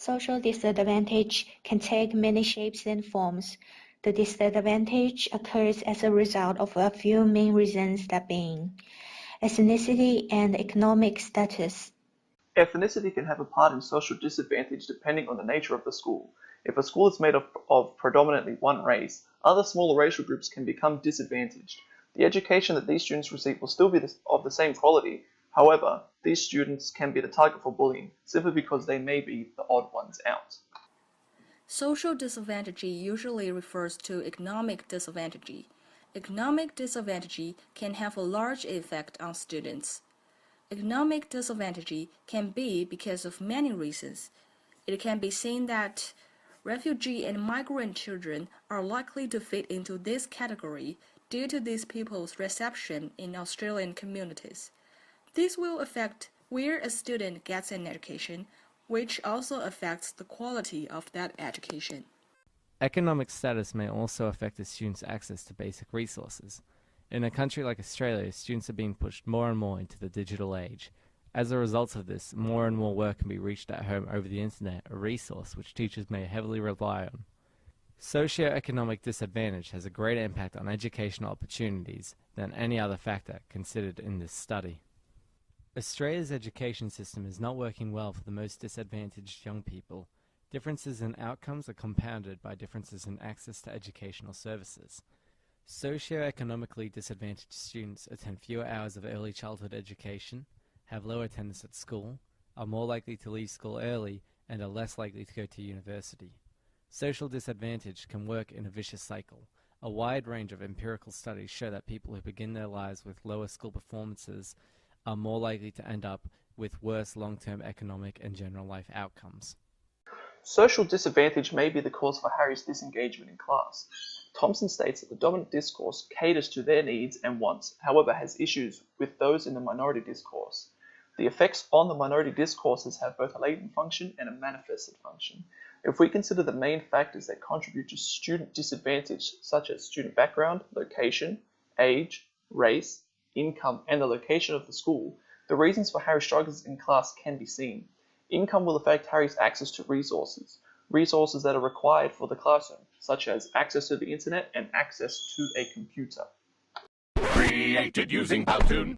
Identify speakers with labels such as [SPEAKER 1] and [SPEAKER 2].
[SPEAKER 1] Social disadvantage can take many shapes and forms. The disadvantage occurs as a result of a few main reasons, that being ethnicity and economic status.
[SPEAKER 2] Ethnicity can have a part in social disadvantage depending on the nature of the school. If a school is made up of predominantly one race, other smaller racial groups can become disadvantaged. The education that these students receive will still be of the same quality. However, these students can be the target for bullying simply because they may be the odd ones out.
[SPEAKER 3] Social disadvantage usually refers to economic disadvantage. Economic disadvantage can have a large effect on students. Economic disadvantage can be because of many reasons. It can be seen that refugee and migrant children are likely to fit into this category due to these people's reception in Australian communities. This will affect where a student gets an education, which also affects the quality of that education.
[SPEAKER 4] Economic status may also affect a student's access to basic resources. In a country like Australia, students are being pushed more and more into the digital age. As a result of this, more and more work can be reached at home over the internet, a resource which teachers may heavily rely on. Socioeconomic disadvantage has a greater impact on educational opportunities than any other factor considered in this study. Australia's education system is not working well for the most disadvantaged young people. Differences in outcomes are compounded by differences in access to educational services. Socioeconomically disadvantaged students attend fewer hours of early childhood education, have low attendance at school, are more likely to leave school early, and are less likely to go to university. Social disadvantage can work in a vicious cycle. A wide range of empirical studies show that people who begin their lives with lower school performances are more likely to end up with worse long-term economic and general life outcomes.
[SPEAKER 2] Social disadvantage may be the cause for Harry's disengagement in class. Thompson states that the dominant discourse caters to their needs and wants, however has issues with those in the minority discourse. The effects on the minority discourses have both a latent function and a manifested function. If we consider the main factors that contribute to student disadvantage, such as student background, location, age, race, income, and the location of the school, the reasons for Harry's struggles in class can be seen. Income will affect Harry's access to resources that are required for the classroom, such as access to the internet and access to a computer.
[SPEAKER 5] Created using Powtoon.